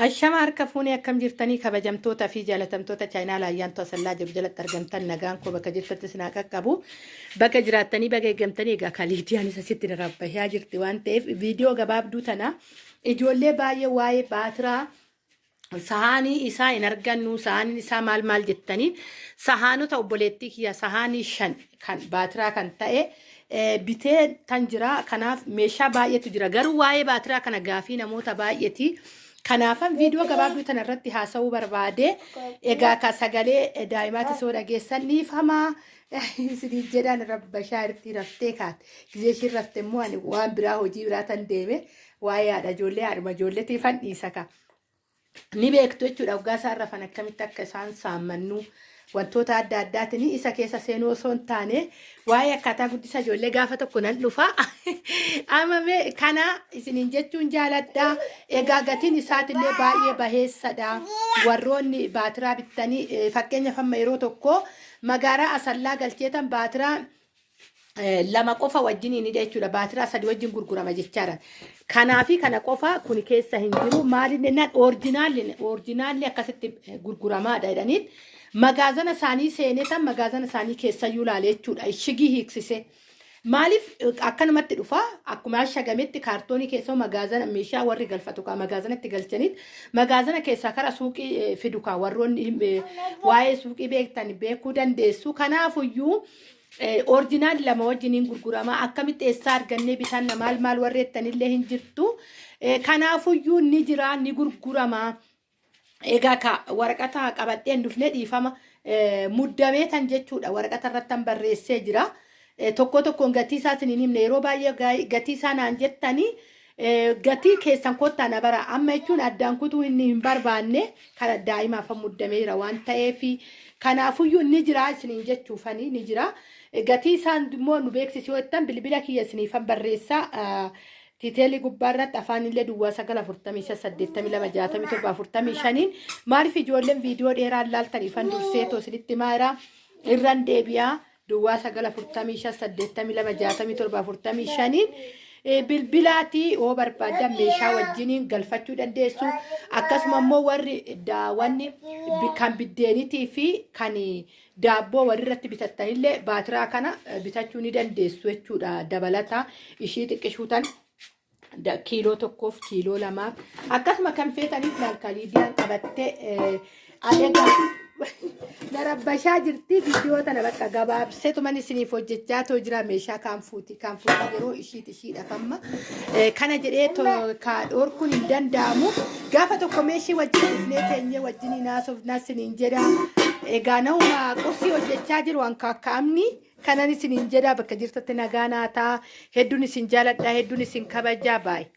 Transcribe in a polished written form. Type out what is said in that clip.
Ashama harka fuunee akkam jirtanii kabajamtoota fi jaalatamtoota chaayinaa laayyaan to'asallaa jiru jalatti argamtan nagaan koo bakka jirtatti sinaa qaqqabu bakka jiraattanii bakka eeggamtanii egaa kaliitiyaan asitti darabbayaa jirti waan ta'eef viidiyoo gabaabduu tana ijoollee baay'ee waa'ee baatiraa sahaanii isaa hin argannu sahaaniin isaa maal jettanii sahaanota obboleettii kiyya sahaanii 5 kan baatiraa kan ta'e bitee tan jira kanaaf meeshaa baay'eetu jira garuu waa'ee baatiraa kana gaafii namoota baay'eeti. Kanaafan viidiyoo gabaabduu tana irratti haasa'uu barbaade egaa ka sagalee daa'imaatti soo dhageessan dhiifamaa isinii jedhan rabbashaa irratti raftee kaate gizee ishiin rafte immoo ani waan biraa hojii biraa tan deeme waa'ee haadha ijoollee haadhuma ijoolleetiifan dhiisa ka ni beektu jechuudha waggaa isaan rafan akkamitti akka isaan saammannu wantoota adda addaatiin isa keessa seenuu osoo hin taane waa'ee akkaataa guddisa ijoollee gaafa tokko nan dhufa amame kana isiniin jechuun jaaladha egaa gatiin isaatillee baay'ee baheessadha warroonni baatiraa bittanii fakkeenyaaf amma yeroo tokko magaalaa asallaa galcheetan baatiraa lama qofa wajjiniin jechuudha baatiraa 3 wajjin gurgurama jechaadha kanaafi kana qofa kun keessa hin jiru maaliin naan orijinaalli akkasitti gurguramaadha jedhaniit magaazana isaanii seenetan magaazana isaanii keessa yuulaale jechuudha ishigii hiiksise maaliif akkanumatti dhufa akkuma shagametti kaartoonii keessa magaazana meeshaa warri galfatu ka magaazanatti galchaniit magaazana keessa kara suuqii fidu ka warroonni waa'ee suuqii beektan beekuu dandeessu kanaafuyyuu orijinaal lama wajjiniin gurgurama akkamitti eessaa argannee bitanna maal warreettanillee hin jirtu kanaafuyyuu ni jira ni gurgurama egaa ka waraqata qabadheen dufne dhiifama muddamee tan jechuudha waraqata irratti barreessee jira tokkoon gatii isaatiin hin himne yeroo baay'ee gatii isaa naan jettanii gatii keessan kottaa na bara amma jechuun addaan kutuu inni hin barbaanne kana daa'imaaf muddameera waan ta'eef kanaafuyyuu ni jira isiniin jechuufanii ni jira gatii isaan immoo nu beeksisuu jettan bilbila kiyya isiniifan barreessaa Titeeli gubbaarratti afaanillee duwwaa 9:82:67:45 maaliif ijoolleen viidiyoo dheeraa laaltaniifan dursee tosinitti maara irran deebi'aa duwwaa 9:45:66:67:45 bilbilaatii oo barbaadan meeshaa wajjiniin galfachuu dandeessu akkasuma immoo warri daawwanni kan biddeenitii fi kan daabboo warri irratti bitattanillee baatiraa kana bitachuu ni dandeessu jechuudha dabalata ishii xiqqishuutan kiiloo 1 kiiloo 2 akkasuma kan feetaniif laalkaliidiyaan qabattee adeega narabbashaa jirti viidiyoo tana bakka gabaabsee tuman isiniif hojjechaa too jira meeshaa kaanfuuti yeroo ishii dhafamma kana jedhee kaadhoorkuun hin danda'amu gaafa tokko meeshii wajjin dhufnee teenyee wajjin naasofnaa isiniin jedha egaa nama qursii hojjechaa jiru waan kaakkaamni kanan isiniin jedha bakka jirtatti nagaa naataa hedduun isin jaaladha hedduun isin kabajaa baay'ee